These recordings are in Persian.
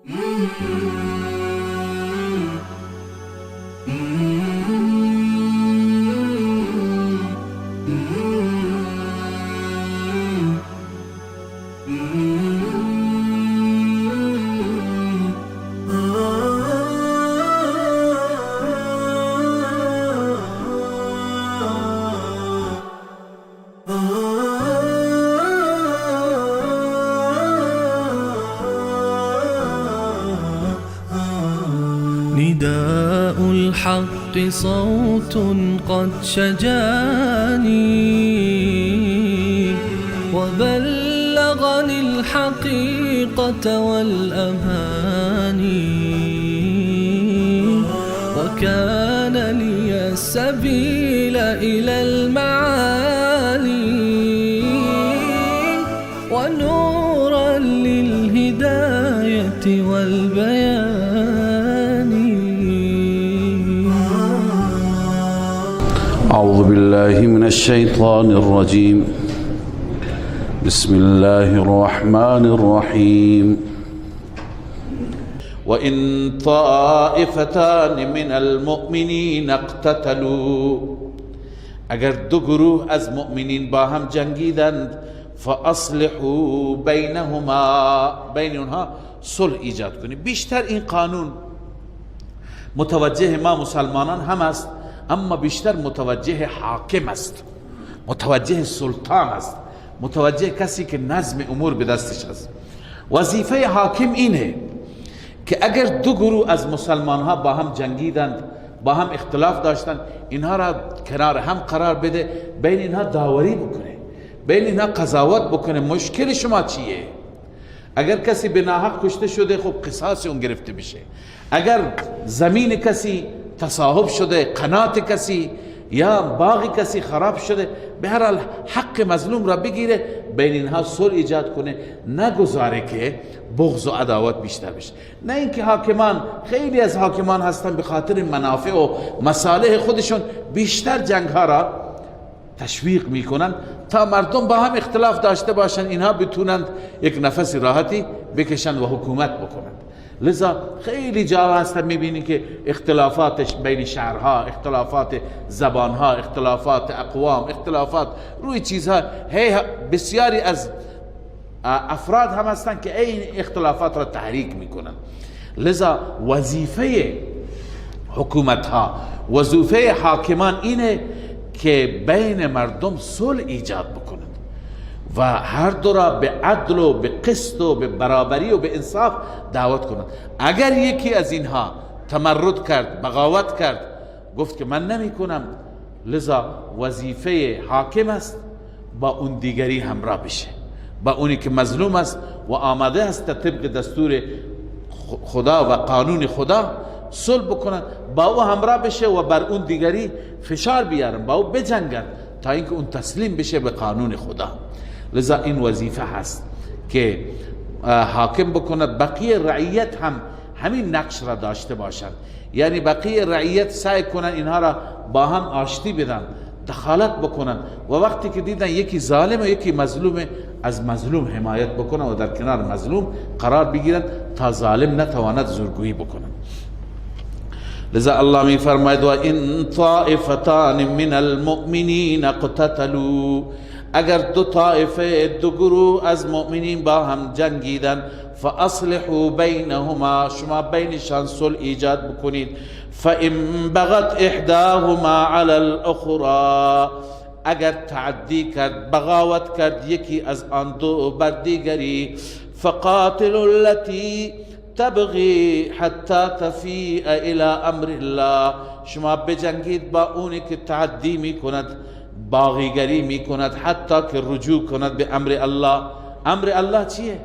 نداء الحق صوت قد شجاني وبلغني الحقيقة والأماني وكان لي السبيل إلى المعالي ونورا للهداية والبيان. أعوذ بالله من الشيطان الرجيم. بسم الله الرحمن الرحيم. وإن طائفتان من المؤمنين اقتتلوا، اگر دو گروه از مؤمنین با هم جنگیدند، فاصلحوا بینهما، بین اونها صلح ایجاد کنید. بیشتر این قانون متوجه ما مسلمانان هم است، اما بیشتر متوجه حاکم است، متوجه سلطان است، متوجه کسی که نظم امور به دستش است. وظیفه حاکم اینه که اگر دو گروه از مسلمان ها با هم جنگیدند، با هم اختلاف داشتند، اینها را کنار هم قرار بده، بین اینها داوری بکنه، بین اینها قضاوت بکنه. مشکل شما چیه؟ اگر کسی به ناحق کشته شده، خب قصاص اون گرفته بشه. اگر زمین کسی تصاحب شده، قنات کسی یا باغ کسی خراب شده، به هر حال حق مظلوم را بگیره، بین اینها صلح ایجاد کنه، نگذاره که بغض و عداوت بیشتر بشه. نه اینکه حاکمان، خیلی از حاکمان هستن به خاطر منافع و مصالح خودشون بیشتر جنگ ها را تشویق میکنن تا مردم با هم اختلاف داشته باشن، اینها بتونند یک نفس راحتی بکشن و حکومت بکنند. لذا خیلی جا هستن میبینی که اختلافاتش بین شهرها، اختلافات زبانها، اختلافات اقوام، اختلافات روی چیزها، بسیاری از افراد هم هستن که این اختلافات را تحریک میکنن. لذا وظیفه حکومت ها، وظیفه حاکمان اینه که بین مردم صلح ایجاد بکنند و هر دو را به عدل و به قسط و به برابری و به انصاف دعوت کنند. اگر یکی از اینها تمرد کرد، بغاوت کرد، گفت که من نمی کنم، لذا وظیفه حاکم است با اون دیگری همراه بشه، با اونی که مظلوم است و آماده است طبق دستور خدا و قانون خدا صلح بکنن، با او همراه بشه و بر اون دیگری فشار بیارن، با او بجنگن تا اینکه اون تسلیم بشه به قانون خدا. لذا این وظیفه هست که حاکم بکند. بقیه رعیت هم همین نقش را داشته باشند، یعنی بقیه رعیت سعی کنن اینها را با هم آشتی بدن، دخالت بکنن و وقتی که دیدن یکی ظالم و یکی مظلوم، از مظلوم حمایت بکنن و در کنار مظلوم قرار بگیرن تا ظالم نتواند زورگویی بکنن. لذا الله می فرماید و ان طائفتان من المؤمنین اقتتلوا، اگر دو طائفه، دو گروه از مؤمنین با هم جنگیدن، فاصلحوا بینهما، شما بینشان صلح ایجاد بکنید. فان بغت احداهما علی الاخرى، اگر تعدی کرد، بغاوت کرد یکی از آن دو بر دیگری، فقاتلوا التي تبغي حتى تفیء الى امر الله، شما بجنگید با اونی که تعدی میکند، باغیگری میکند، حتی که رجوع کند به امر الله. امر الله چیه؟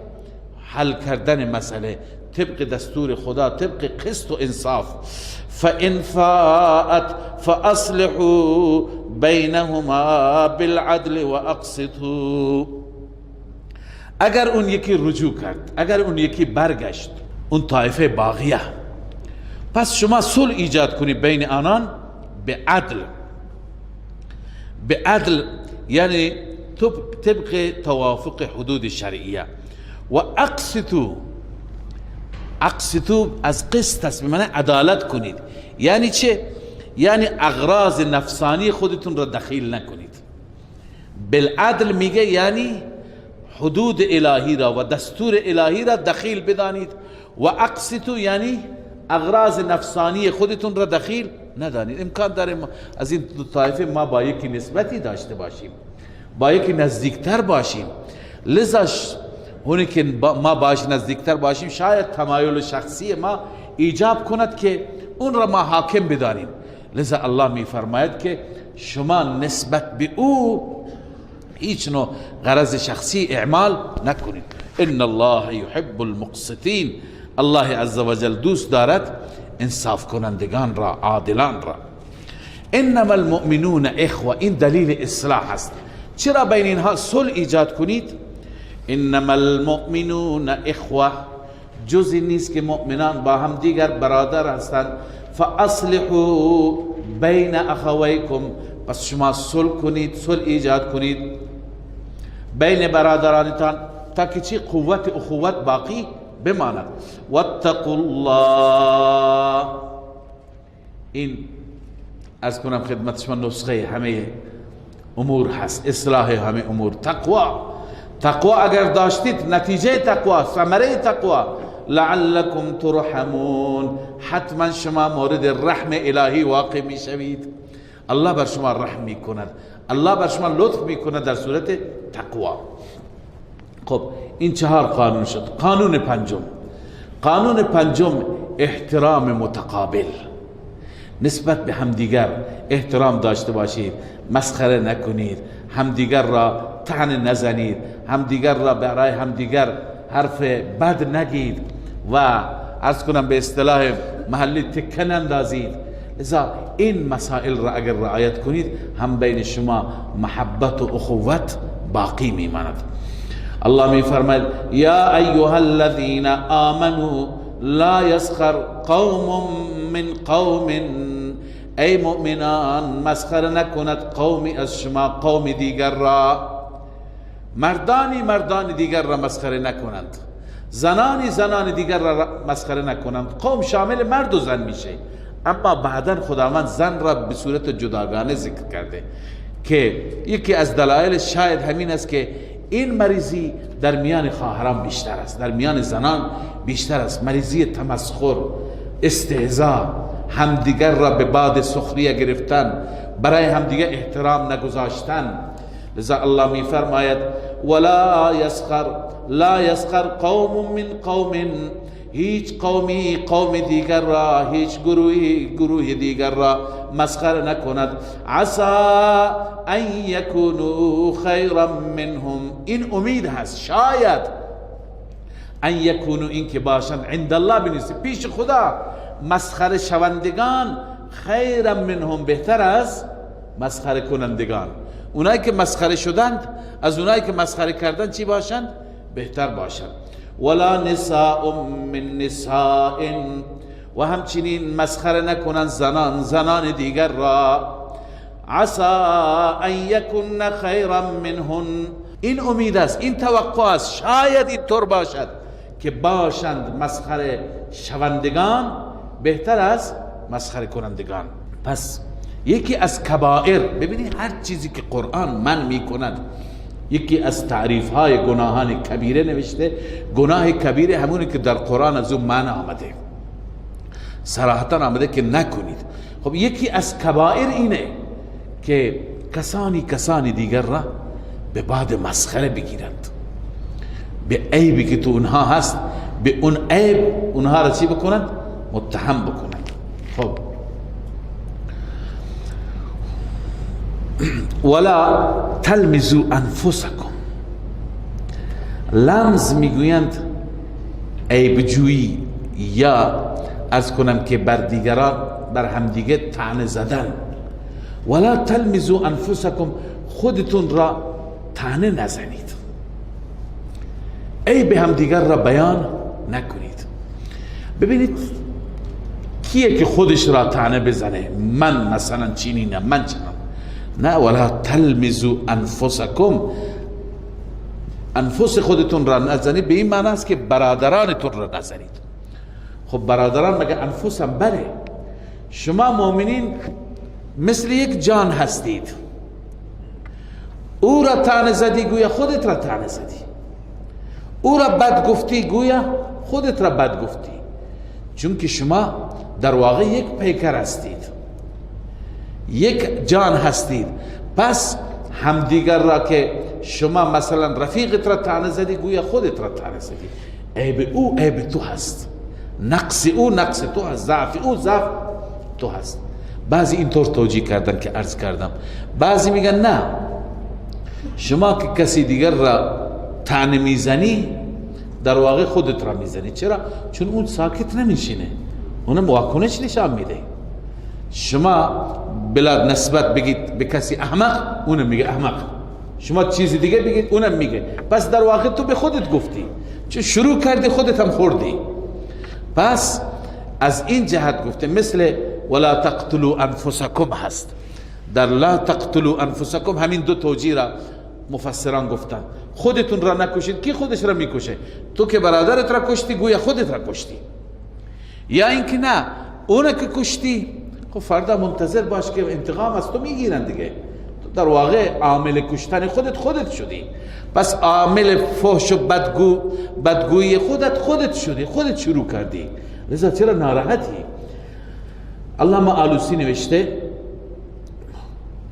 حل کردن مسئله طبق دستور خدا، طبق قسط و انصاف. فان فاءت فاصلحوا بینهما بالعدل واقسطوا، اگر اون یکی رجوع کرد، اگر اون یکی برگشت، اون طایفه باغیه، پس شما صلح ایجاد کنید بین آنان به عدل. به عدل یعنی طبق توافق حدود شرعیه. و اقسطوا، اقسطو از قسط است، به معنی عدالت کنید. یعنی چه؟ یعنی اغراض نفسانی خودتون را دخیل نکنید. بالعدل میگه یعنی حدود الهی را و دستور الهی را دخیل بدانید، و اقسطو یعنی اغراض نفسانی خودتون را دخیل ندانید. امکان داره از این دو طایفه ما با یکی نسبتی داشته باشیم، با یکی نزدیکتر باشیم، لذا اونی که ما باش نزدیکتر باشیم شاید تمایل شخصی ما ایجاب کند که اون را ما حاکم بدانیم. لذا الله می فرماید که شما نسبت به او هیچ نوع غرض شخصی اعمال نکنید. ان الله يحب المقسطین، الله عزوجل دوست دارد انصاف کنندگان را، عادلان را. انما المؤمنون اخوه، این دلیل اصلاح است. چرا بین اینها صلح ایجاد کنید؟ انما المؤمنون اخوه، جزی نیست که مؤمنان با هم دیگر برادر هستند. فاصلحوا بین اخویکم، پس شما صلح کنید، صلح ایجاد کنید بین برادرانتان تا که چی؟ قوت اخوت باقی بماند. واتقوا الله، این از کنم خدمت شما نسخه همه امور هست، اصلاح همه امور. تقوا اگر داشتید، نتیجه تقوا، ثمره تقوا، لعلکم ترحمون، حتما شما مورد رحم الهی واقع می شوید. الله بر شما رحم می کند، الله بر شما لطف می کند در صورت تقوا. خب این 4 قانون شد. قانون پنجم احترام متقابل، نسبت به همدیگر احترام داشته باشید، مسخره نکنید، همدیگر را طعن نزنید، همدیگر را برای همدیگر حرف بد نگید و عرض کنم به اصطلاح محلی تکه نندازید. لذا این مسائل را اگر رعایت کنید، هم بین شما محبت و اخوت باقی میماند. الله می فرماید یا ایها الذین آمنوا لا یسخر قوم من قوم، ای مؤمنان مسخره نکند قومی از شما قوم دیگر را، مردان دیگر را مسخره نکنند، زنان دیگر را مسخره نکنند. قوم شامل مرد و زن میشه، اما بعدا خداوند زن را به صورت جداگانه ذکر کرده که یکی از دلایل شاید همین است که این مریضی در میان خواهران بیشتر است، در میان زنان بیشتر است. مریضی تمسخر، استهزاء، همدیگر را به باد سخریه گرفتن، برای همدیگر احترام نگذاشتن. لذا الله می فرماید لا یسخر قوم من قوم، هیچ قوم دیگر را، هیچ گروه دیگر را مسخره نکند. عسى ان یکونوا خیرا منهم، این امید هست شاید ان یکونوا، این که باشند عند الله بنسبت پیش خدا مسخره شوندگان، خیرا منهم بهتر از مسخره کنندگان. اونایی که مسخره شدند از اونایی که مسخره کردند چی باشند؟ بهتر باشند. ولا نساء من نساء، و همچنین مسخره نکنند زنان دیگر را. عسى ان یکن خیرا منهن، این امید است، این توقع است، شاید این طور باشد که باشند مسخره شوندگان بهتر از مسخره کنندگان. پس یکی از کبائر، ببینید هر چیزی که قرآن من می کند، یکی از تعریف های گناهان کبیره نوشته، گناه کبیره همونی که در قرآن از اون معنی آمده، صراحتا آمده که نکنید. خب یکی از کبائر اینه که کسانی دیگر را به باد مسخره بگیرند، به عیبی که تو اونها هست، به اون عیب اونها را چی بکنند؟ متهم بکنند. خب ولا تلمزوا انفسکم، لمز میگویند عیب جویی، یا از کنم که بر دیگران، بر همدیگه طعنه زدن. ولا تلمزوا انفسکم، خودتون را طعنه نزنید، عیب همدیگر را بیان نکنید. ببینید کیه که خودش را طعنه بزنه؟ من مثلا چینینم، من چنم، نه. ولا تلمزوا انفسکم، انفس خودتون را نزنید به این معنی است که برادرانتون را نزنید. خب برادران مگه انفسم بله، شما مؤمنین مثل یک جان هستید، او را طعنه زدی گویا خودت را طعنه زدی، او را بد گفتی گویا خودت را بد گفتی، چون که شما در واقع یک پیکر هستید، یک جان هستید. پس همدیگر را که شما مثلا رفیقت را طعنه زدی گویا خودت را طعنه زدی، عیب او عیب تو هست، نقص او نقص تو هست، ضعف او ضعف تو هست. بعضی اینطور توجیه کردن که عرض کردم، بعضی میگن نه، شما که کسی دیگر را طعنه میزنی در واقع خودت را میزنی. چرا؟ چون اون ساکت نمیشینه، اونم واکنش نشان میده. شما بلا نسبت بگید به کسی احمق، اونم میگه احمق، شما چیزی دیگه بگید اونم میگه، پس در واقع تو به خودت گفتی، چون شروع کردی خودت هم خوردی. پس از این جهت گفته مثل ولا تقتلوا انفسکم هست، در لا تقتلوا انفسکم همین دو توجیه را مفسران گفتن. خودتون را نکشید، کی خودش را میکشه؟ تو که برادرت را کشتی گویا خودت را کشتی، یا اینکه نه اون که کشتی خب فردا منتظر باش که انتقام از تو میگیرن دیگه، تو در واقع عامل کشتن خودت شدی، پس عامل فحش و بدگویی خودت شدی، خودت شروع کردی، لذا چرا ناراحتی؟ علامه آلوسی نوشته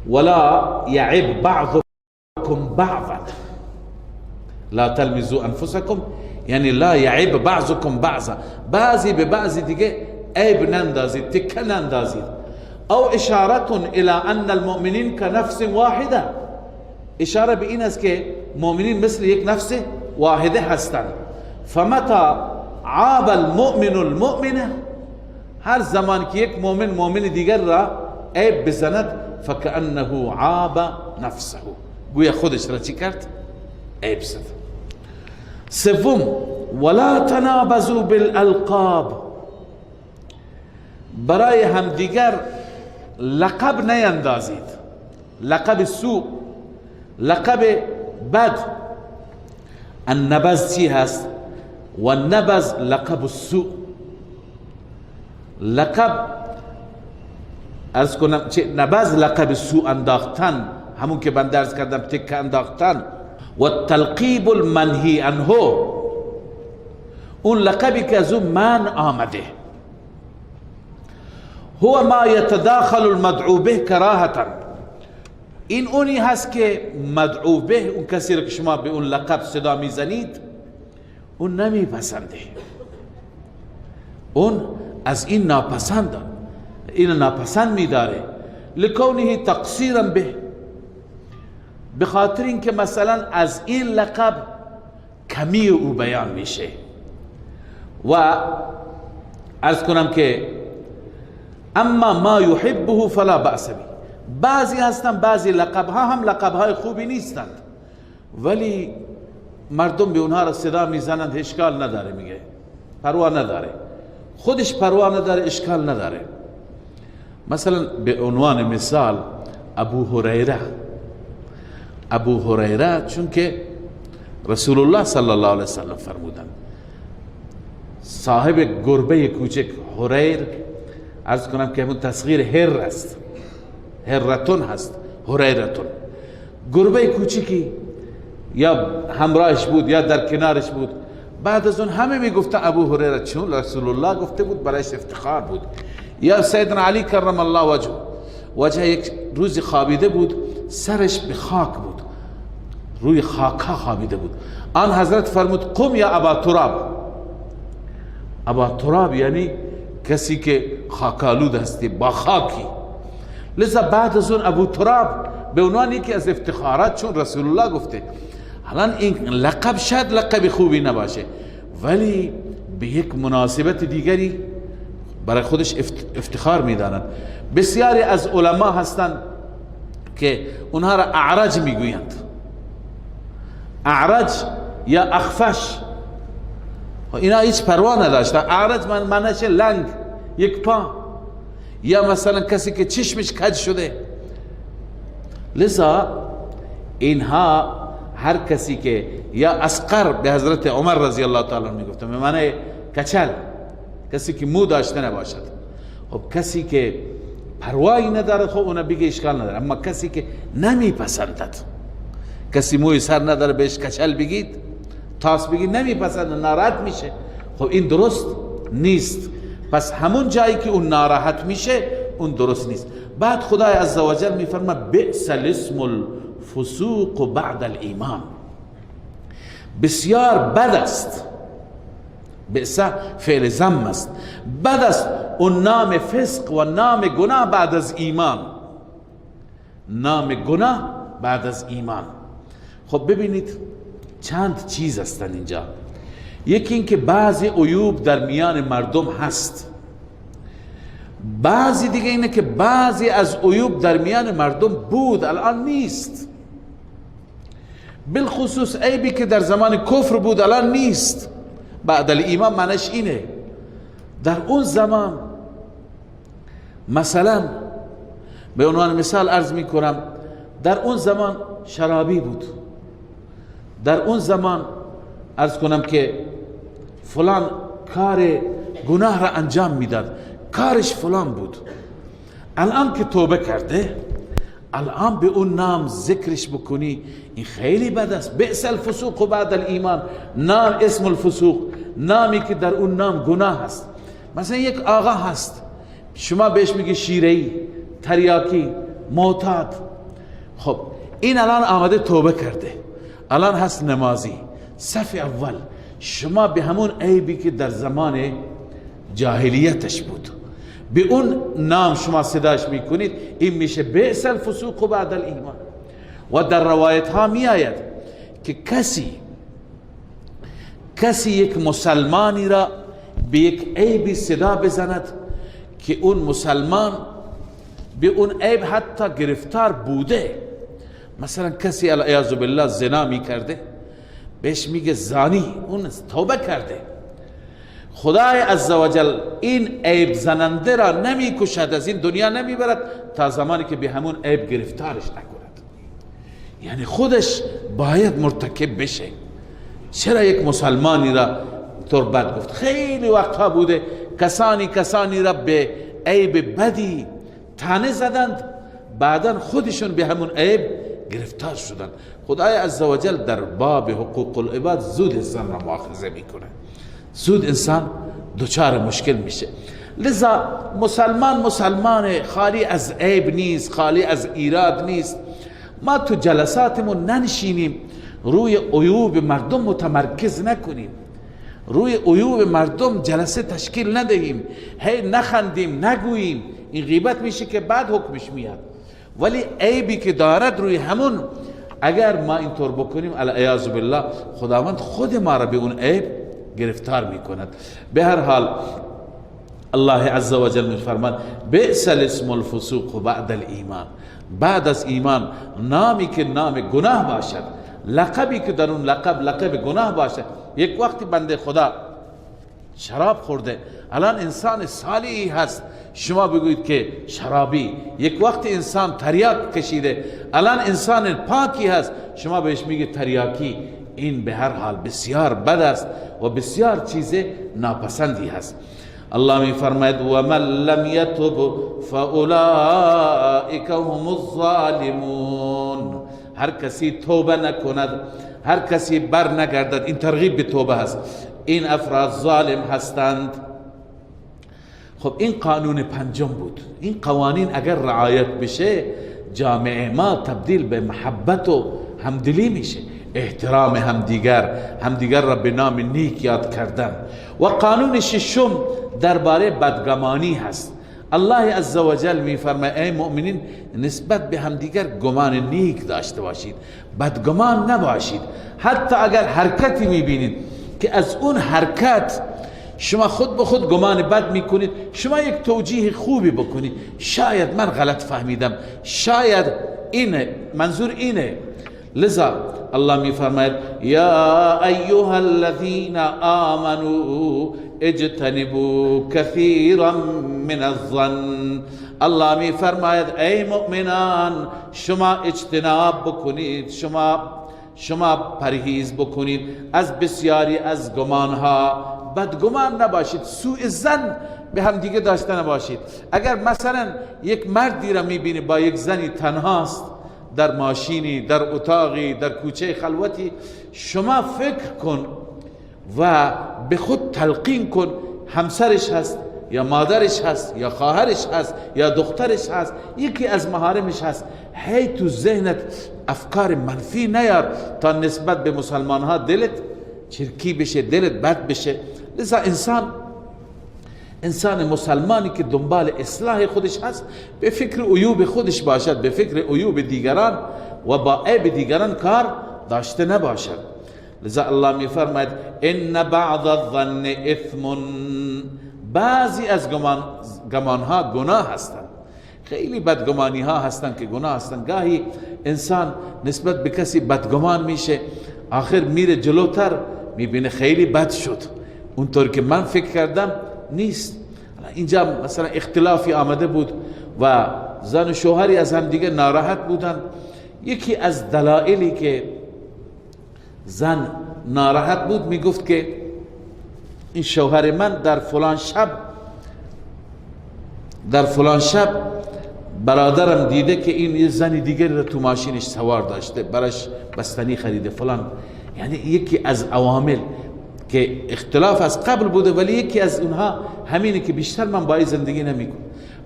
ولا یعب بعضکم بعضا لا تلمزوا انفسکم، یعنی لا یعب بعضکم بعضا، بعضی به بعضی دیگه عیب نندازید، تکه نندازید. او اشارت الى ان المؤمنین كنفس واحده، اشاره به این است که مؤمنین مثل یک نفس واحده هستند. فمتا عاب المؤمن المؤمنه، هر زمان که یک مؤمن دیگر را عیب بزند فکأنه عاب نفسه، گویا خودش را چی کرد؟ عیب زد. سوم ولا تنابزوا بالالقاب، برای همدیگر لقب نیندازید، لقب سوء، لقب بد. النبذ چی هست؟ و النبذ لقب السوء. لقب ارز کنم چه نبذ لقب سوء انداختن، همون که بنده ارز کردم تکه انداختن. و التلقیب المنهی عنه، اون لقبی که از اون من آمده. هو ما يتداخل المدعو به کراهتا، این اونی هست که مدعو به، اون کسی را که شما به اون لقب صدا میزنید اون نمیپسنده، اون از این ناپسند، این ناپسند میداره. لکونه تقصیرا به، به خاطر اینکه مثلا از این لقب کمی او بیان میشه. و عرض کنم که اما ما یحبه فلا بأس به، بعضی هستن بعضی لقب ها هم لقب های خوبی نیستند ولی مردم به اونها را صدا میزنند، اشکال نداره، میگه پروا نداره، خودش پروا نداره، اشکال نداره. مثلا به عنوان مثال ابو هریره چون که رسول الله صلی الله علیه وسلم فرمودند صاحب گربه کوچک هریر، عرض کنم که همون تصغیر هر است، هرتون هست، هریرتون، گربه کوچکی یا همراهش بود یا در کنارش بود. بعد از اون همه میگفتن ابو هریره، چون رسول الله گفته بود برایش افتخار بود. یا سیدنا علی کرم الله وجه یک روزی خوابیده بود، سرش به خاک بود، روی خاکها خوابیده بود. آن حضرت فرمود قم یا ابا تراب. ابا تراب یعنی کسی که خاکالود هستی، با خاکی. لذا بعد از اون ابو تراب به عنوان یکی از افتخارات، چون رسول الله گفته. حالا این لقب شاید لقب خوبی نباشه ولی به یک مناسبت دیگری برای خودش افتخار میدانند. بسیاری از علما هستند که اونها را اعرج میگویند، اعرج یا اخفش، اینا هیچ پروا نداشتن. اعرج معنیش لنگ، یک پا، یا مثلا کسی که چشمش کج شده. لذا اینها هر کسی که یا اصغر، به حضرت عمر رضی الله تعالی عنه میگفتن به معنی کچل، کسی که مو داشته نباشد. خب کسی که پروایی نداره خب اون بگه اشکال نداره، اما کسی که نمیپسندد، کسی موی سر نداره بهش کچل بگید، تاس بگید، نمیپسند، ناراحت میشه، خب این درست نیست. پس همون جایی که اون ناراحت میشه اون درست نیست. بعد خدای عزوجل میفرما بئس الاسم الفسوق بعد الایمان، بسیار بد است، بئس فعل ذم است، بد است اون نام فسق و نام گناه بعد از ایمان، نام گناه بعد از ایمان. خب ببینید چند چیز هستن اینجا. یکی این که بعضی عیوب در میان مردم هست، بعضی دیگه اینه که بعضی از عیوب در میان مردم بود الان نیست. بالخصوص عیبی که در زمان کفر بود الان نیست. بعد الایمان معنیش اینه در اون زمان، مثلا به عنوان مثال عرض می کنم، در اون زمان شرابی بود، در اون زمان عرض کنم که فلان کار گناه را انجام میداد، کارش فلان بود. الان که توبه کرده، الان به اون نام ذکرش بکنی، این خیلی بد است. بئس الفسوق بعد الایمان، نام اسم الفسوق، نامی که در اون نام گناه هست. مثلا یک آقا هست، شما بهش میگی شیره‌ای، تریاکی، معتاد. خب این الان آمده توبه کرده، الان هست نمازی، صف اول. شما به همون عیبی که در زمان جاهلیتش بود به اون نام شما صداش میکنید، این میشه بئس الفسوق بعد الایمان. و در روایت ها می آید که کسی یک مسلمانی را به یک عیبی صدا بزند که اون مسلمان به اون عیب حتی گرفتار بوده. مثلا کسی علیاذ بالله زنا می کرده، بهش میگه زانی، اون توبه کرده. خدای عزوجل این عیب زننده را نمی کشد، از این دنیا نمی برد تا زمانی که به همون عیب گرفتارش نکند. یعنی خودش باید مرتکب بشه. چرا یک مسلمانی را تربت گفت؟ خیلی وقتها بوده کسانی را به عیب بدی طعنه زدند، بعدا خودشون به همون عیب گرفتار شدند. خدای عزوجل در باب حقوق العباد زود انسان را مؤاخذه میکنه، زود انسان دچار مشکل میشه. لذا مسلمان خالی از عیب نیست، خالی از ایراد نیست. ما تو جلساتمون ننشینیم روی عیوب مردم متمرکز نکنیم، روی عیوب مردم جلسه تشکیل ندهیم، هی نخندیم، نگوییم. این غیبت میشه که بعد حکمش میاد. ولی عیبی که دارد روی همون اگر ما اینطور بکنیم علیاذ بالله خداوند خود ما را به اون عیب گرفتار میکند. به هر حال الله عز و جل میفرماید بئس الاسم الفسوق بعد الایمان، بعد از ایمان نامی که نام گناه باشد، لقبی که در اون لقب گناه باشد. یک وقتی بنده خدا شراب خورده، الان انسان صالحی هست، شما بگویید که شرابی. یک وقت انسان تریاک کشیده، الان انسان پاکی هست، شما بهش میگید تریاکی. این به هر حال بسیار بد است و بسیار چیز ناپسندی هست. الله می فرماید و من لم یتب فاولئک هم الظالمون. هر کسی توبه نکند، هر کسی بر نگردد، این ترغیب به توبه هست، این افراد ظالم هستند. خب این قانون پنجم بود. این قوانین اگر رعایت بشه جامعه ما تبدیل به محبت و همدلی میشه، احترام همدیگر را به نام نیک یاد کردن. و قانون ششم درباره بدگمانی هست. الله عزوجل می فرماید ای مؤمنین نسبت به همدیگر گمان نیک داشته باشید، بدگمان نباشید. حتی اگر حرکتی می بینید که از اون حرکت شما خود به خود گمان بد میکنید، شما یک توجیه خوبی بکنید، شاید من غلط فهمیدم، شاید اینه منظور اینه. لذا الله می فرماید یا ایها الذین آمنوا اجتنبوا کثیرا من الظن. الله می فرماید ای مؤمنان شما اجتناب بکنید، شما پرهیز بکنید از بسیاری از گمانها. بدگمان نباشید، سوء ظن به هم دیگه داشته نباشید. اگر مثلا یک مردی را میبینی با یک زنی تنهاست در ماشینی، در اتاقی، در کوچه خلوتی، شما فکر کن و به خود تلقین کن همسرش هست یا مادرش هست یا خواهرش هست یا دخترش هست، یکی از محارمش هست. هی تو ذهنت افکار منفی نیار تا نسبت به مسلمان ها دلت چرکی بشه، دلت بد بشه. لذا انسان مسلمانی که دنبال اصلاح خودش هست به فکر عیوب خودش باشد، به فکر عیوب دیگران و با عیب دیگران کار داشته نباشد. لذا الله می فرماید ان بعض الظن اثم، بعضی از گمان ها گناه هستند. خیلی بدگمانی ها هستند که گناه هستند. گاهی انسان نسبت به کسی بدگمان میشه، آخر میره جلوتر میبینه خیلی بد شد، اونطور که من فکر کردم نیست. اینجا مثلا اختلافی آمده بود و زن و شوهری از هم دیگه ناراحت بودن. یکی از دلایلی که زن ناراحت بود میگفت که این شوهر من در فلان شب برادرم دیده که این یه زنی دیگر رو تو ماشینش سوار داشته، براش بستنی خریده فلان. یعنی یکی از عوامل که اختلاف از قبل بوده، ولی یکی از اونها همینه که بیشتر من با این زندگی نمیکنم.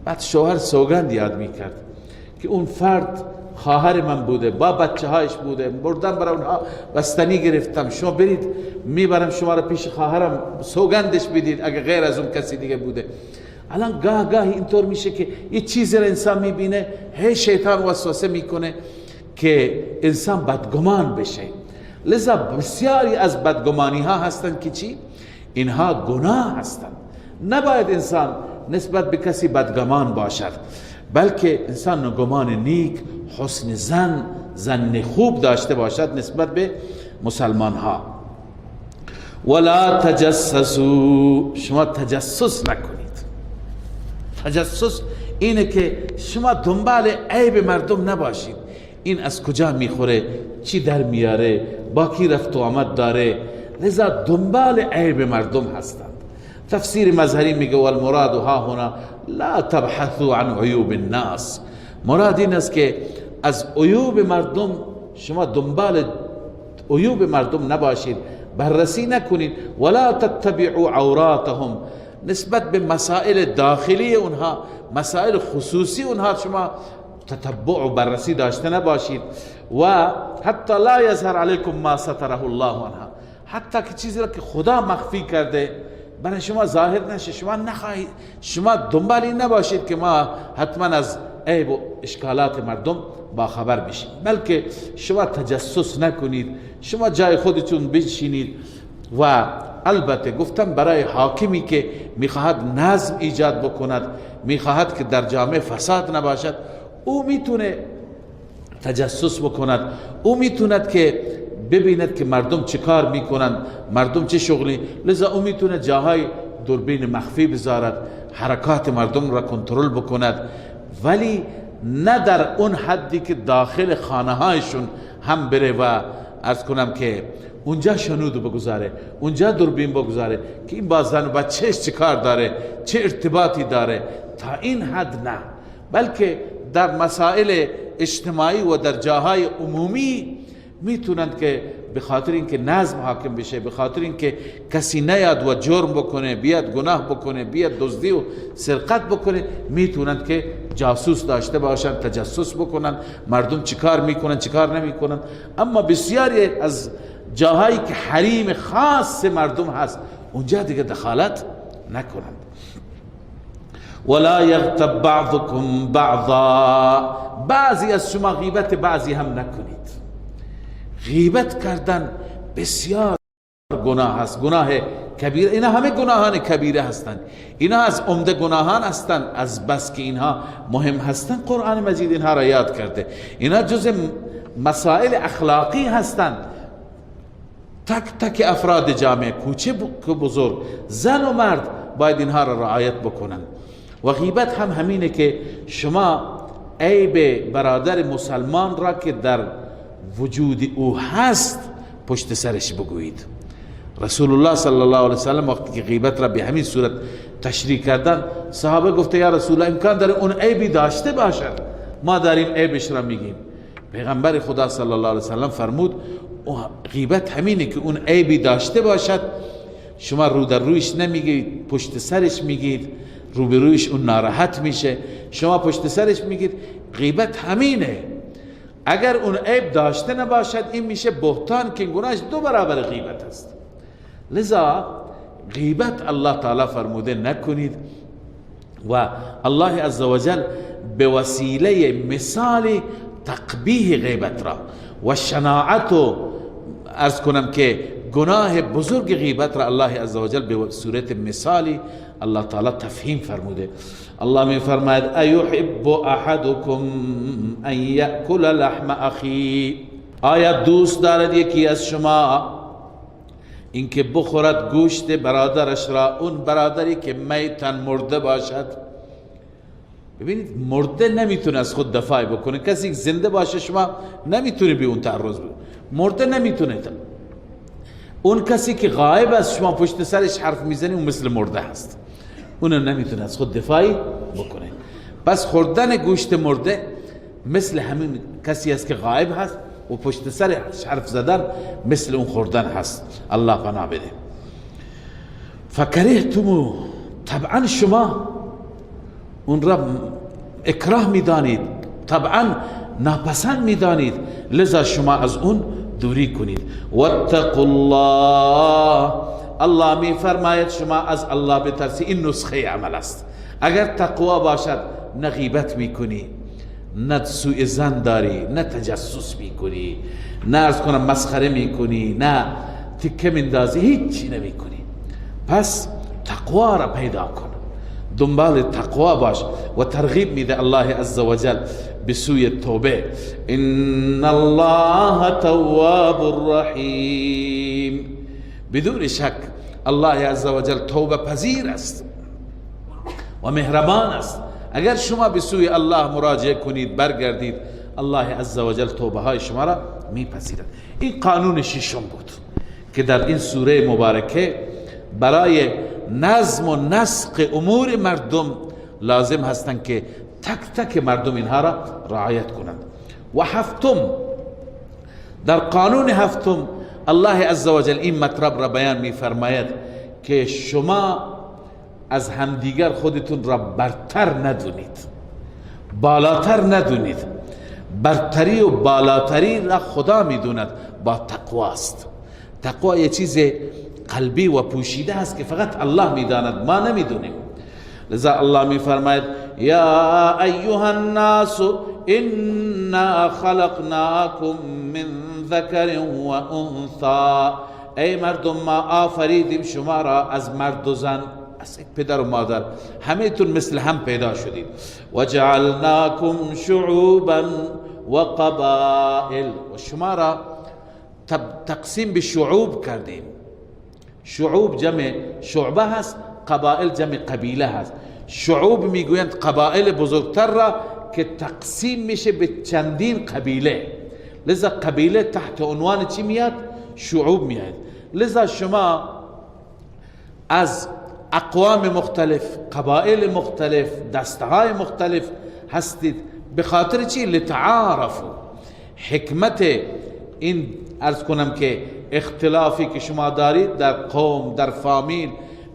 بعد شوهر سوگند یاد میکرد که اون فرد خواهر من بوده، با بچه هایش بوده، بردم برای اونها بستنی گرفتم، شما برید میبرم شما رو پیش خواهرم سوگندش بدید اگه غیر از اون کسی دیگه بوده. الان گاهی اینطور میشه که یه چیزی رو انسان میبینه، هی شیطان وسوسه میکنه که انسان بدگمان بشه. لذا بسیاری از بدگمانی ها هستند که چی؟ اینها گناه هستند. نباید انسان نسبت به کسی بدگمان باشد، بلکه انسان گمان نیک، حسن زن خوب داشته باشد نسبت به مسلمان ها. ولا تجسسوا، شما تجسس نکنید. تجسس اینه که شما دنبال عیب مردم نباشید، این از کجا میخوره، چی در میاره، با کی رفت و آمد داره. لذا دنبال عیب مردم هستند. تفسیر مظهری میگه والمراد ها هنا لا تبحثوا عن عیوب الناس، مراد این است که از عیوب مردم شما دنبال عیوب مردم نباشید، بررسی نکنید. ولا تتبعوا عوراتهم، نسبت به مسائل داخلی اونها، مسائل خصوصی اونها شما تتبع و بررسی داشته نباشید. و حتی لا یظهر علیکم ما ستره الله عنها، حتی که چیزی را که خدا مخفی کرده برای شما ظاهر نشه، شما نخواهید، شما دنبال این نباشید که ما حتما از عیب و اشکالات مردم با خبر بشید، بلکه شما تجسس نکنید، شما جای خودتون بنشینید. و البته گفتم برای حاکمی که میخواهد نظم ایجاد بکند، میخواهد که در جامعه فساد نباشد، او میتونه تجسس بکند، او میتوند که ببیند که مردم چه کار میکنند، مردم چه شغلی. لذا او میتونه جاهای دوربین مخفی بذارد، حرکات مردم را کنترل بکند، ولی نه در اون حدی که داخل خانه هایشون هم بره و عرض کنم که اونجا شنود بگذاره، اونجا دوربین بگذاره که این با زن و بچهش چه کار داره، چه ارتباطی داره. تا این حد نه، بلکه در مسائل اجتماعی و در جاهای عمومی میتونند که به خاطر اینکه نظم حاکم بشه، به خاطر اینکه کسی نیاد و جرم بکنه، بیاد گناه بکنه، بیاد دزدی و سرقت بکنه، میتونند که جاسوس داشته باشن، تجسس بکنن مردم چیکار میکنن چیکار نمیکنن. اما بسیاری از جاهایی که حریم خاص مردم هست اونجا دیگه دخالت نکنند. ولا یغتب بعضکم بعضا، بعضی از شما غیبت بعضی هم نکنید. غیبت کردن بسیار گناه هست، گناه کبیره. اینا همه گناهان کبیره هستند، اینا از عمده گناهان هستند. از بس که اینها مهم هستند قرآن مجید اینها را یاد کرده. اینا جز مسائل اخلاقی هستند. تک تک افراد جامعه، کوچه که بزرگ، زن و مرد باید اینها را رعایت بکنند. و غیبت هم همینه که شما عیب برادر مسلمان را که در وجود او هست پشت سرش بگویید. رسول الله صلی الله علیه وسلم وقتی که غیبت را به همین صورت تشریح کردن، صحابه گفته یا رسول الله امکان داره اون عیبی داشته باشد، ما داریم عیبش را میگیم. پیغمبر خدا صلی الله علیه وسلم فرمود غیبت همینه که اون عیبی داشته باشد، شما رو در رویش نمیگید، پشت سرش میگید، روبرویش اون ناراحت میشه، شما پشت سرش میگید. غیبت همینه. اگر اون عیب داشته نباشد این میشه بهتان که گناهش 2 برابر غیبت است. لذا غیبت الله تعالی فرموده نکنید و الله عزوجل به وسیله مثال تقبیح غیبت را و شناعت و عرض کنم که گناه بزرگ غیبت را الله عزوجل به صورت مثالی الله تعالی تفهیم فرموده. الله می فرماید ایحب احدکم ان یأکل لحم اخی، آیا دوست دارد یکی از شما اینکه بخورد گوشت برادرش را، اون برادری که میتن مرده باشد. ببینید مرده نمیتونه از خود دفاع بکنه، کسی که زنده باشه شما نمیتونه به اون تعرض بکنه، مرده نمیتونه. اون کسی که غایب است شما پشت سرش حرف میزنی اون مثل مرده هست، اون نمیتونه از خود دفاعی بکنه. پس خوردن گوشت مرده مثل همین کسی است که غایب هست و پشت سر حرف زدن مثل اون خوردن هست. الله پناه بده. فکرهتمو، طبعا شما اون را اکراه میدانید، طبعا ناپسند میدانید، لذا شما از اون دوری کنید. واتقوا الله، الله می فرماید شما از الله بترسی. این نسخه عمل است. اگر تقوا باشد نه غیبت میکنی، نه سوء ظن داری، نه تجسس میکنی، نه عرض کنم مسخره میکنی، نه تکه مندازی، هیچی نمیکنی. پس تقوا را پیدا کن، دنبال تقوا باش و ترغیب میده الله عزوجل به سوی توبه. ان الله تواب رحیم، بدون شک الله عزوجل توبه پذیر است و مهربان است. اگر شما به سوی الله مراجعه کنید، برگردید، الله عزوجل توبه های شما را میپذیرد. این قانون ششم بود که در این سوره مبارکه برای نظم و نسق امور مردم لازم هستند که تک تک مردم اینها را رعایت کنند. و هفتم، در قانون هفتم الله عزوجل این مطلب را بیان می‌فرماید که شما از همدیگر خودتون را برتر ندونید، بالاتر ندونید. برتری و بالاتری را خدا میدوند، با تقوا است. تقوا یه چیز قلبی و پوشیده است که فقط الله میداند، ما نمیدونیم. لذا الله میفرماید یا ایها الناس انا خلقناکم من ذکر و انثی، ای مردم ما آفریدیم شما را از مرد و زن، از پدر و مادر، همه تون مثل هم پیدا شدید. و جعلناکم شعوبا و قبائل، و شما را تقسیم به شعوب کردیم. شعوب جمع شعبه هست، قبائل جمع قبیله هست. شعوب میگویند قبائل بزرگتر را که تقسیم میشه به چندین قبیله، لذا قبیله تحت عنوان چی میاد؟ شعوب میاد. لذا شما از اقوام مختلف، قبائل مختلف، دستهای مختلف هستید. به خاطر چی؟ لتعارفوا. حکمت این عرض کنم که اختلافی که شما دارید در قوم، در فامیل،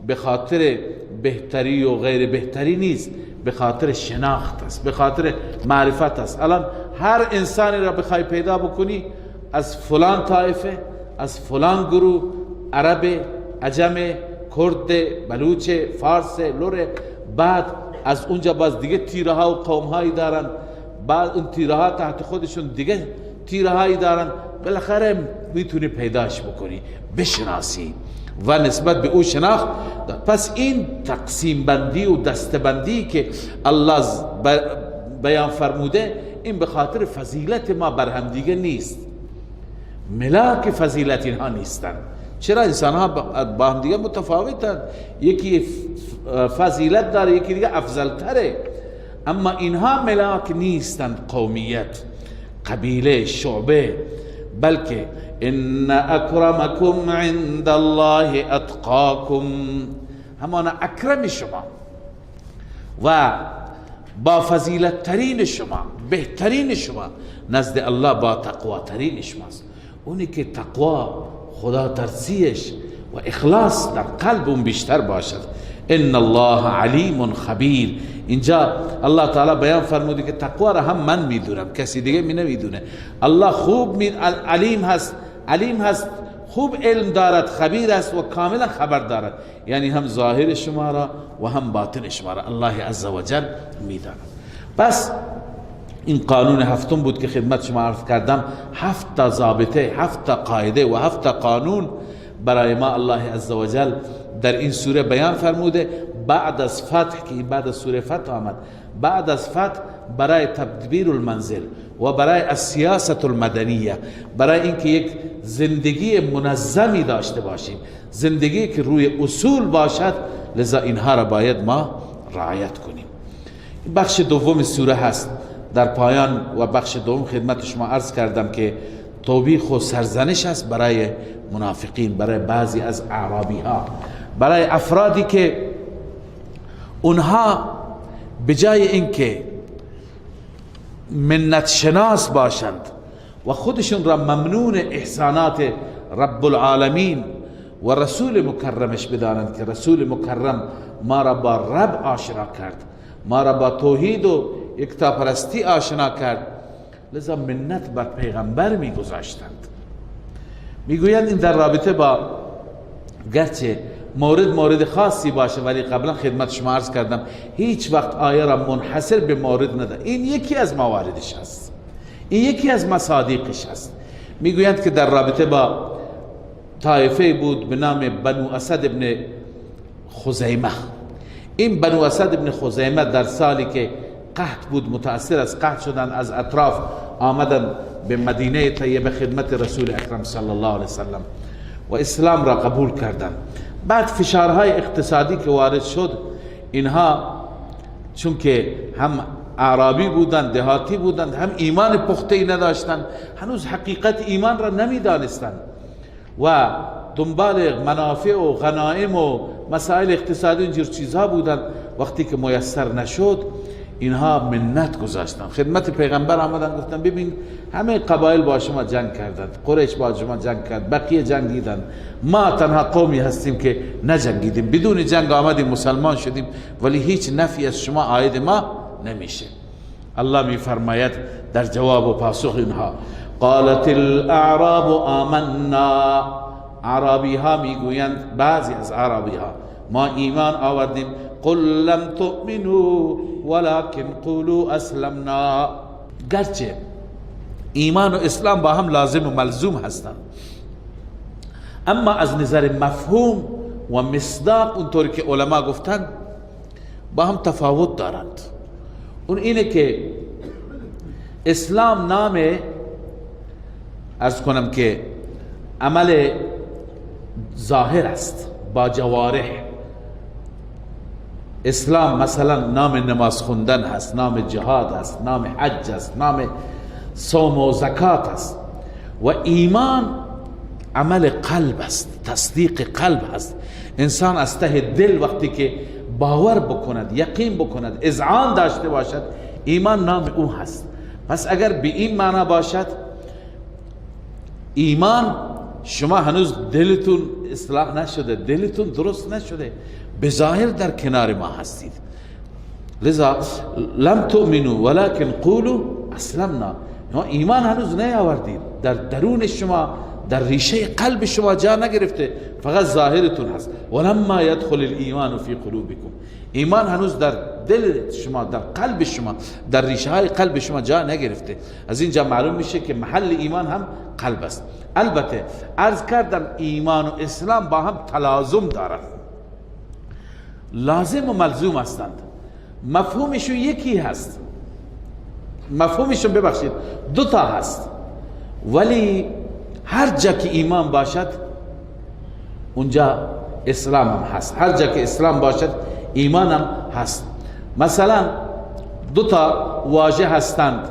به خاطر بهتری و غیر بهتری نیست، به خاطر شناخت است، به خاطر معرفت است. الان هر انسانی را بخوای پیدا بکنی از فلان طایفه، از فلان گروه، عرب، عجم، کرد، بلوچ، فارس، لور، بعد از اونجا باز دیگه تیره ها و قوم هایی دارن، بعد اون تیره ها تحت خودشون دیگه تیره هایی دارن. بالاخره میتونی پیداش بکنی، بشناسی و نسبت به او شناخت. پس این تقسیم بندی و دستبندی که الله بیان فرموده، این به خاطر فضیلت ما بر هم دیگه نیست. ملاک فضیلت اینها نیستن. چرا؟ انسان ها با هم دیگه متفاوتن، یکی فضیلت داره، یکی دیگه افضل تره، اما اینها ملاک نیستن. قومیت، قبیله، شعبه، بلکه ان اکرمکم عند الله اتقاکم، همان اکرم شما و با فضیلت ترین شما، بهترین شما نزد الله با تقوا ترین شماست. اونی که تقوا، خدا ترسیش و اخلاص در قلب اون بیشتر باشد. ان الله علیم خبیر. اینجا الله تعالی بیان فرموده که تقوا را هم من میدونم، کسی دیگه می نمیدونه. الله خوب علیم هست، خوب علم دارد، خبیر است و کاملا خبر دارد، یعنی هم ظاهر شما را و هم باطن شما را الله عزوجل میداند. پس این قانون هفتم بود که خدمت شما عرض کردم. 7 تا ضابطه، 7 تا قاعده و 7 تا قانون برای ما الله عزوجل در این سوره بیان فرموده. بعد از فتح، که بعد از سوره فتح آمد، بعد از فتح برای تدبیر المنزل و برای السیاست المدنیه، برای اینکه یک زندگی منظمی داشته باشیم، زندگی که روی اصول باشد، لذا اینها را باید ما رعایت کنیم. بخش دوم سوره هست. در پایان و بخش دوم خدمت شما عرض کردم که توبیخ و سرزنش است برای منافقین، برای بعضی از اعرابی ها، برای افرادی که اونها به جای اینکه منت شناس باشند و خودشون را ممنون احسانات رب العالمین و رسول مکرمش بدانند که رسول مکرم ما را با رب آشنا کرد، ما را با توحید و یکتاپرستی آشنا کرد، لذا منت بر پیغمبر میگذاشتند. میگویند این در رابطه با، گرچه مورد خاصی باشه، ولی قبلا خدمت شما عرض کردم هیچ وقت آیه را منحصر به مورد نده. این یکی از مواردش است، این یکی از مصادیقش است. میگویند که در رابطه با طایفه بود به نام بنو اسد ابن خزیمه. این بنو اسد ابن خزیمه در سالی که قحط بود، متأثر از قحط شدن، از اطراف آمدن به مدینه طیبه خدمت رسول اکرم صلی الله علیه وسلم و اسلام را قبول کردند. بعد فشارهای اقتصادی که وارد شد، اینها چون که هم اعرابی بودند، دهاتی بودند، هم ایمان پخته‌ای نداشتند، هنوز حقیقت ایمان را نمیدانستند و دنبال منافع و غنایم و مسائل اقتصادی اینجور چیزها بودند. وقتی که میسر نشد، اینها منت گذاشتن، خدمت پیغمبر آمدن گفتن ببین همه قبایل با شما جنگ کردند، قریش با شما جنگ کرد، بقیه جنگیدن، ما تنها قومی هستیم که نجنگیدیم، بدون جنگ آمدیم مسلمان شدیم، ولی هیچ نفعی از شما عاید ما نمیشه. الله می فرماید در جواب و پاسخ اینها، قالت الاعراب آمنا. عربی ها میگویند، بعضی از عربی ها، ما ایمان آوردیم. قل لم تؤمنوا ولكن قولوا اسلمنا. گرچه ایمان و اسلام با هم لازم و ملزوم هستند، اما از نظر مفهوم و مصداق اونطوری که علما گفتند با هم تفاوت دارند. اون اینه که اسلام نام، عرض کنم که عمل ظاهر است با جوارح. اسلام مثلا نام نماز خوندن هست، نام جهاد هست، نام حج هست، نام صوم و زکات است. و ایمان عمل قلب است، تصدیق قلب هست. انسان از ته دل وقتی که باور بکند، یقین بکند، اذعان داشته باشد، ایمان نام او هست. پس اگر به این معنا باشد ایمان، شما هنوز دلتون اصلاح نشده، دلتون درست نشده، به ظاهر در کنار ما هستید. لذا لم تؤمنوا ولكن قولوا اسلمنا. ایمان هنوز نیاوردید، در درون شما، در ریشه قلب شما جا نگرفته، فقط ظاهرتون هست. ولما يدخل الايمان في قلوبكم. ایمان هنوز در دل شما، در قلب شما، در ریشه های قلب شما جا نگرفته. از اینجا معلوم میشه که محل ایمان هم قلب است. البته عرض کردم ایمان و اسلام با هم تلازم دارند، لازم و ملزوم هستند، مفهومشون یکی هست، مفهومشون ببخشید دوتا هست، ولی هر جا که ایمان باشد اونجا اسلام هم هست، هر جا که اسلام باشد ایمان هم هست. مثلا دوتا واژه هستند،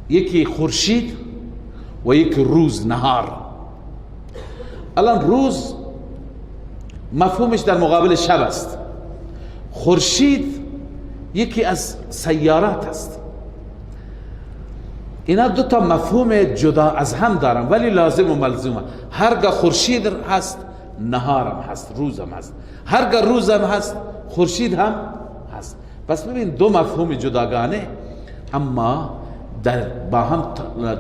یکی خورشید و یک روز نهار. الان روز مفهومش در مقابل شب است. خورشید یکی از سیارات است. اینا دو تا مفهوم جدا از هم دارن ولی لازم و ملزومه. هرگاه خورشید هست نهارم هست، روزم هست. هرگاه روزم هست خورشید هم هست. پس ببین دو مفهوم جداگانه اما با هم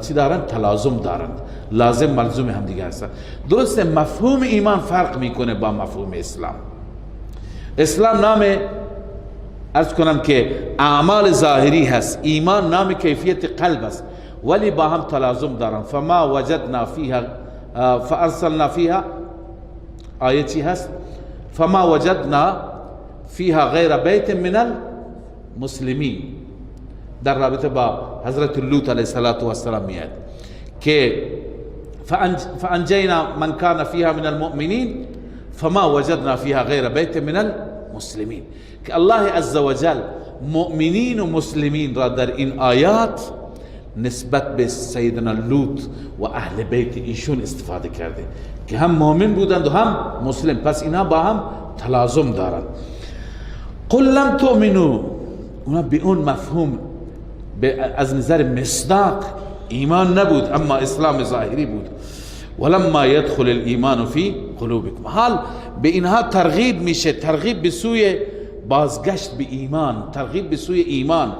چی دارن؟ تلازم دارند، لازم ملزوم هم دیگه هستن. درسته مفهوم ایمان فرق میکنه با مفهوم اسلام. اسلام نام ارز کنم که اعمال ظاهری هست، ایمان نام کیفیت قلب است، ولی با هم تلازم دارن. فما وجدنا فیها فارسلنا فیها، آیتی هست فما وجدنا فیها غیر بیت من المسلمین، در رابطه با حضرت لوط علیه السلام میاد که فانجینا من کان فیها من المؤمنین فما وجدنا فیها غیر بیت من المسلمین، که الله عزوجل مؤمنین و مسلمین را در این آیات نسبت به سیدنا لوط و اهل بیت ایشون استفاده کرده که هم مؤمن بودند و هم مسلم، پس اینا با هم تلازم دارند. قل لم تؤمنوا، اونا به اون مفهوم از نظر مصداق ایمان نبود اما اسلام ظاهری بود. ولما يدخل الایمان فی قلوبکم، حال به اینها ترغیب میشه، ترغیب به سوی بازگشت به ایمان، ترغیب به سوی ایمان.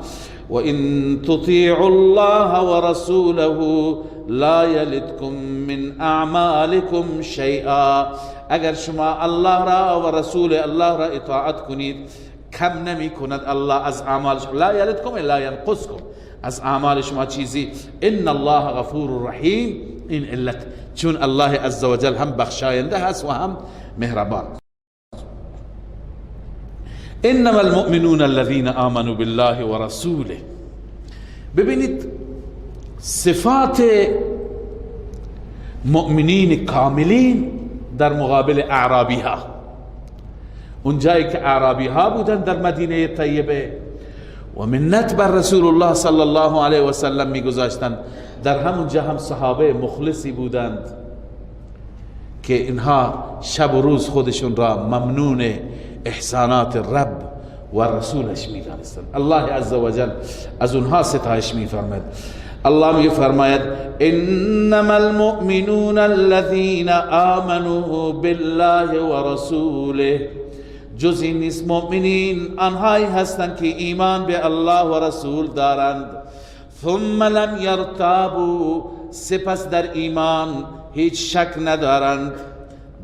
و ان تطیعوا الله ورسوله لا یلدکم من اعمالکم شیئا، اگر شما الله را و رسول الله را اطاعت کنید کم نمی کند الله از اعمال شما. لا یلدکم لا ینقصکم، از اعمال شما چیزی. ان الله غفور رحیم، این علت چون الله عزوجل هم بخشاینده هست و هم مهربان. انما المؤمنون الذين آمنوا بالله ورسوله، ببینید صفات مؤمنین کاملین در مقابل اعرابی ها. اون جایی که اعرابی ها بودن در مدینه طیبه و منت بر رسول الله صلی الله علیه و سلم میگذاشتند، در همونجا هم صحابه مخلصی بودند که اینها شب و روز خودشون را ممنون احسانات رب و رسولش میدانستند. الله عزوجل از اونها ستایش میفرماید. الله میفرماید انما المؤمنون الذين آمنوا بالله و رسوله، جز این نیست مؤمنین آنهایی هستند که ایمان به الله و رسول دارند. ثم لم يرتابوا، سپس در ایمان هیچ شک ندارند،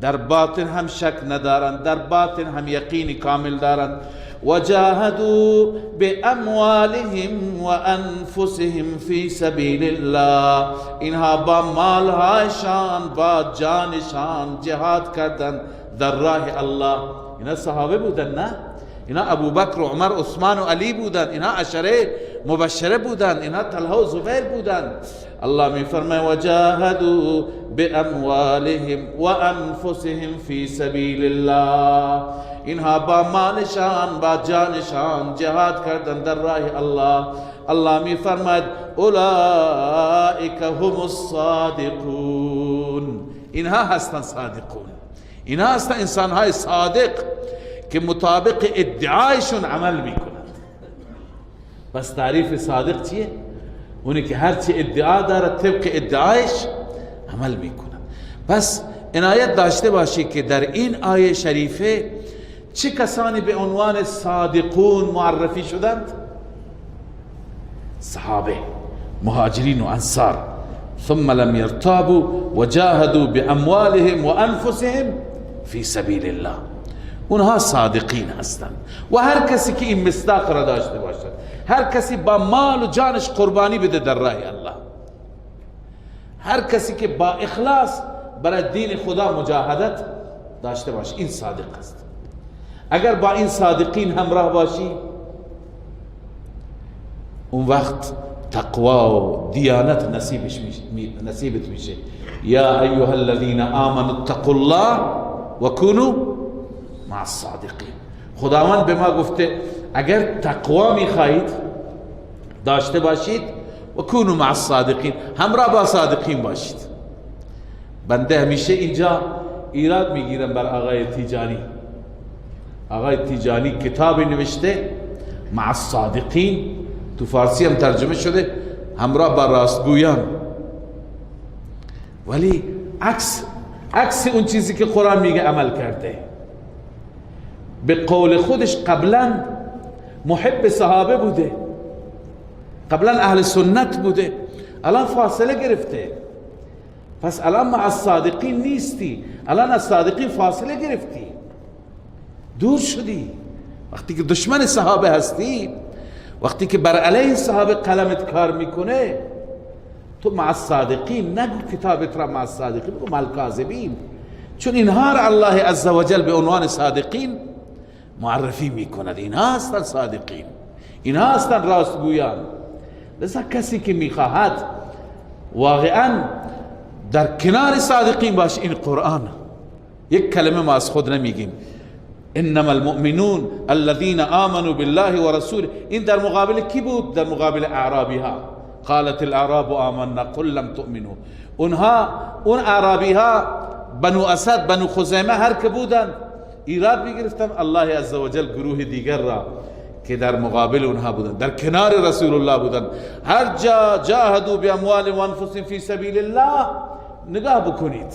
در باطن هم شک ندارند، در باطن هم یقین کامل دارند. وجاهدوا باموالهم و انفسهم فی سبیل الله، اینها با مالهایشان با جانشان جهاد کردند در راه الله. اینا صحابه بودن، نه؟ اینا ابوبکر و عمر و عثمان و علی بودن، اینا عشره مبشره بودن، اینا طلحه و زبیر بودن. الله می فرماید وجاهدوا باموالهم و انفسهم فی سبیل الله، اینها با مالشان با جانشان جهاد کردن در راه الله. الله می فرماید اولئک هم الصادقون، اینها هستن صادقون، اینها هستن انسانهای صادق که مطابق ادعایشون عمل میکنند. پس تعریف صادق چیه؟ اونی که هرچی ادعا داره طبق ادعایش عمل میکنند. پس عنایت داشته باشی که در این آیه شریفه چه کسانی به عنوان صادقون معرفی شدند؟ صحابه، مهاجرین و انصار. ثم لم يرتابوا وجاهدوا باموالهم و انفسهم فی سبیل الله، اونها صادقین هستند. و هر کسی که این مصداق را داشته باشد، هر کسی با مال و جانش قربانی بده در راه الله، هر کسی که با اخلاص برای دین خدا مجاهدت داشته باشه، این صادق است. اگر با این صادقین همراه باشی اون وقت تقوا و دیانت نصیبت میشه. یا ایها الذین آمنوا اتقوا الله و کونوا مع الصادقین. خداوند به ما گفته اگر تقوا میخواهید داشته باشید و کونوا مع الصادقین، همراه با صادقین باشید. بنده همیشه اینجا ایراد میگیرم بر آقای تیجانی. آقای تیجانی کتابی نوشته مع الصادقین، تو فارسی هم ترجمه شده، همراه با راستگویان، ولی عکس اون چیزی که قرآن میگه عمل کرده. به قول خودش قبلا محب صحابه بوده، قبلا اهل سنت بوده، الان فاصله گرفته. پس الان مع الصادقین نیستی، الان از صادقین فاصله گرفتی، دور شدی. وقتی که دشمن صحابه هستی، وقتی که بر علیه صحابه قلمت کار میکنه، تو مع الصادقین نگو کتابت را مع الصادقین، بگو مع الکاذبین، چون اینها را الله عزوجل به عنوان صادقین معرفی میکند. اینها هستند صادقین، اینها هستند راستگویان. لذا کسی که میخواهد واقعا در کنار صادقین باش، این قرآن یک کلمه ما از خود نمیگیم، انما المؤمنون الذين آمنوا بالله ورسوله. این در مقابل کی بود؟ در مقابل اعرابی ها. قالت الاعراب آمنا قل لم تؤمنوا. اونها، اون اعرابی ها، بنو اسد، بنو خزیمه، هر که بودن ایراد میگرفتن الله عزوجل گروه دیگر را که در مقابل اونها بودن، در کنار رسول الله بودن، هر جا جاهدوا باموال و انفسهم فی سبیل الله، نگاه بکنید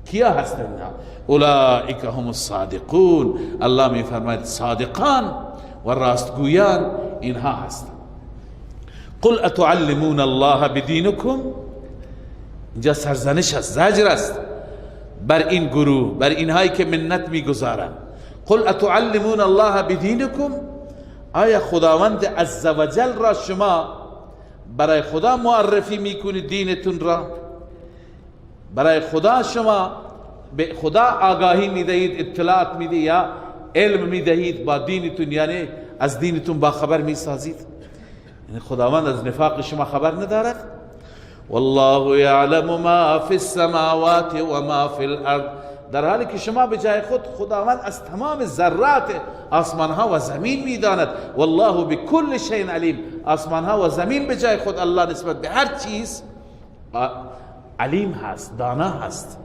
کیا هستند اینها؟ اولئک هم الصادقون. الله میفرماید صادقان و راستگویان اینها هستند. قل اتعلمون الله بدینکم. اینجا سرزنش است، زجر است بر این گروه، بر اینهایی که منت میگذارند. قل اتعلمون الله بدینکم. آیا خداوند عزوجل را شما برای خدا معرفی میکنید دینتون را؟ برای خدا شما به خدا آگاهی میدهید، اطلاعات میدهید یا علم میدهید با دینتون، یعنی از دینتون با خبر میسازید؟ یعنی خداوند از نفاق شما خبر ندارد؟ والله یعلم ما فی السماوات و ما فی الارض. در حالی که شما به جای خود خداوند از تمام ذرات آسمان ها و زمین میداند. والله بكل شیء علیم. آسمان ها و زمین به جای خود الله نسبت به هر چیز علیم هست، دانا هست.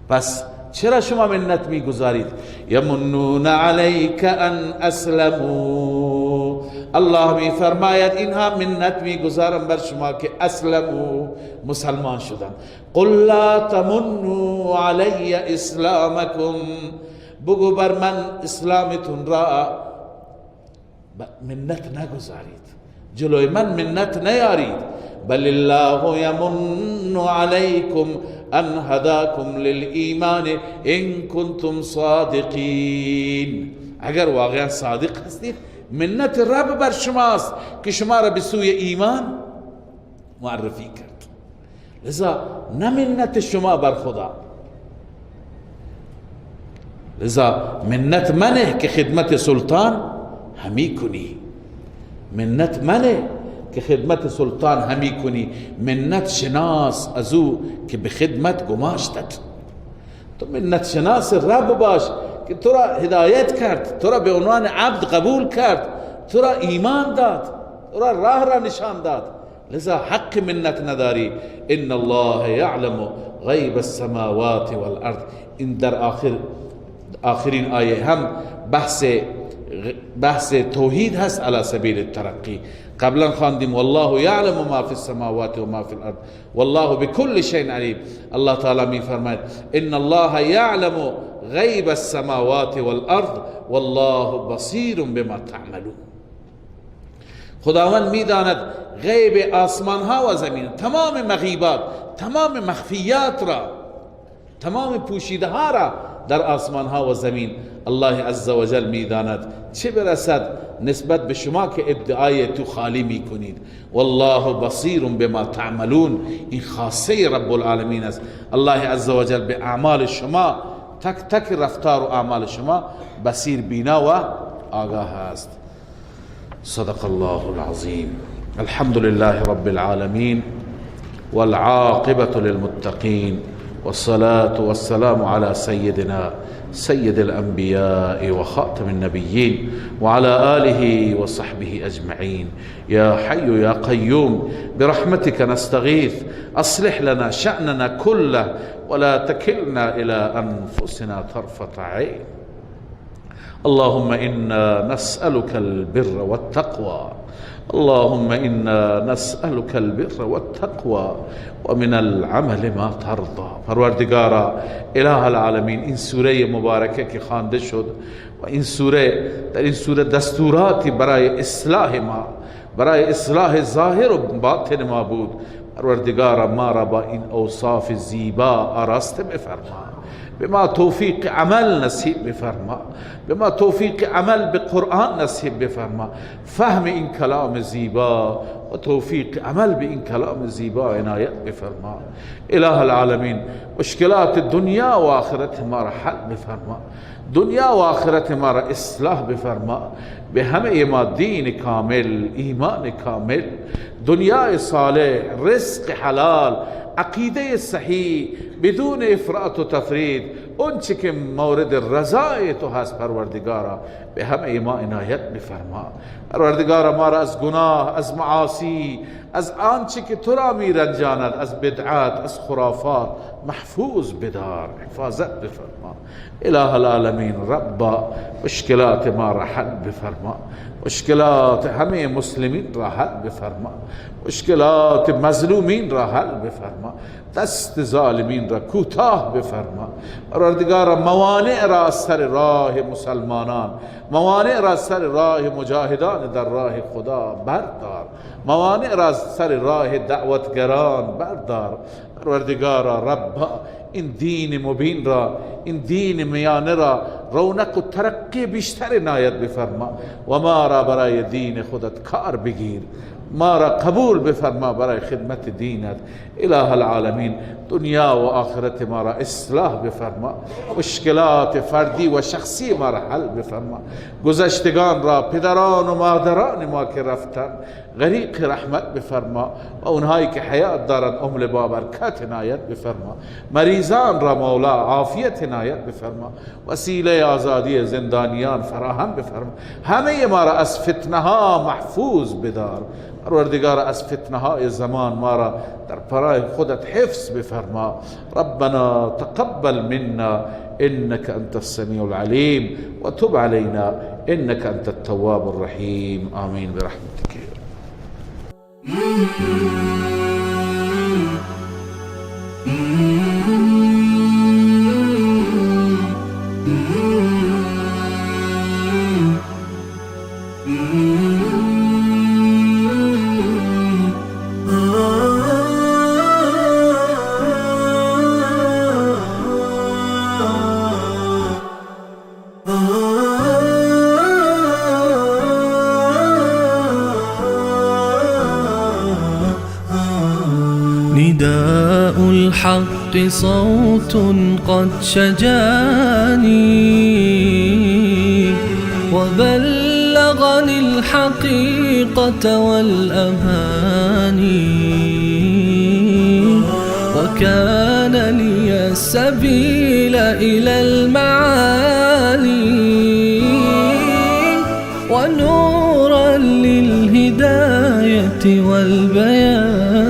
پس چرا شما منت میگذارید؟ یمنون علیک ان اسلموا. الله میفرماید اینها منت میگذارن بر شما که اسلموا، مسلمان شدن. قل لا تمنوا علی اسلامکم. بگو بر من اسلامتون را منت نگذارید، جلوی من منت نیارید. بل الله یمن علیکم ان هداکم للایمان ان کنتم صادقین. اگر واقعا صادق هستید، منت رب بر شماست که شما را به سوی ایمان معرفی کرد. لذا نه منت شما بر خدا، لذا منت منه که خدمت سلطان همی کنی، منت منه که خدمت سلطان همی کنی. منت شناس از او که به خدمت گماشتد. تو منت شناس رب باش که تو را هدایت کرد، تو را به عنوان عبد قبول کرد، تو را ایمان داد، تو را راه را نشان داد. لذا حق منت نداری. ان الله یعلم غیب السماوات والارض. این در آخرین آیه هم بحث توحید هست علی سبیل الترقی. قبلا خواندیم والله یعلم ما فی السماوات و ما فی الارض والله بكل شیء علیم. الله تعالی می فرماید ان الله یعلم غیب السماوات والارض والله بصیر بما تعملون. خداوند میداند غیب آسمان ها و زمین، تمام مغیبات، تمام مخفیات را، تمام پوشیده ها را در آسمان ها و زمین الله عزوجل میداند. چه برسد نسبت به شما که ادعای تو خالی می کنید. والله بصیر بما تعملون. این خاصه رب العالمین است. الله عزوجل به اعمال شما، تک تک رفتار و اعمال شما بصیر، بینا و آگاه است. صدق الله العظیم. الحمد لله رب العالمين والعاقبة للمتقين والصلاة والسلام على سيدنا سيد الأنبياء وخاتم النبيين وعلى آله وصحبه أجمعين. يا حي يا قيوم برحمتك نستغيث، أصلح لنا شأننا كله ولا تكلنا إلى أنفسنا طرفة عين. اللهم إنا نسألك البر والتقوى، اللهم إنا نسألك البر والتقوى ومن العمل ما ترضى. پروردگارا اله العالمین، این سوره مبارکه که خوانده شد و این سوره، در این سوره دستوراتی برای اصلاح ما، برای اصلاح ظاهر و باطن ما بود. پروردگارا ما را با این اوصاف زیبا آراسته بفرما، به ما توفیق عمل نصیب بفرما، به ما توفیق عمل به قرآن نصیب بفرما، فهم این کلام زیبا و توفیق عمل به این کلام زیبا عنایت بفرما. اله العالمین، مشکلات دنیا و آخرت ما را حل بفرما، دنیا و آخرت ما را اصلاح بفرما، به همه ما دین کامل، ایمان کامل، دنیا صالح، رزق حلال، عقیده صحیح بدون افراط و تفرید، اون چی که مورد رضای تو هست پروردگارا به همه ما عنایت بفرما. پروردگارا ما را از گناه، از معاصی، از آنچه که تو را می رنجاند، از بدعات، از خرافات محفوظ بدار، حفاظت بفرما. اله العالمین ربا، مشکلات ما را حل بفرما، مشکلات همه مسلمین را حل بفرما، مشکلات مظلومین را حل بفرما، دست ظالمین را کوتاه بفرما. پروردگارا موانع را از سر راه مسلمانان، موانع را از سر راه مجاهدان در راه خدا بردار، موانع را از سر راه دعوتگران بردار. پروردگارا ربا، این دین مبین را، این دین میانه را رونق و ترقی بیشتر عنایت بفرما و ما را برای دین خودت کار بگیر، ما را قبول بفرما برای خدمت دینت. اله العالمین، دنیا و آخرت ما را اصلاح بفرما، مشکلات فردی و شخصی ما را حل بفرما. گذشتگان را، پدران و مادران ما که رفتن، غریق رحمت بفرما و اونهایی که حیات دارند عمر با برکت عنایت بفرما. مریضان را مولا عافیت عنایت بفرما، وسیله آزادی زندانیان فراهم بفرما. همه ما را از فتنه ها محفوظ بدار. پروردگار، از فتنه های زمان ما را در پناه خودت حفظ بفرما. ربنا تقبل منا انك انت السميع العليم وتب علينا انك انت التواب الرحيم. آمين برحمتك. نداء الحق صوت قد شجاني وبلغني الحقيقة والأماني، وكان لي السبيل إلى المعالي ونورا للهداية والبيان.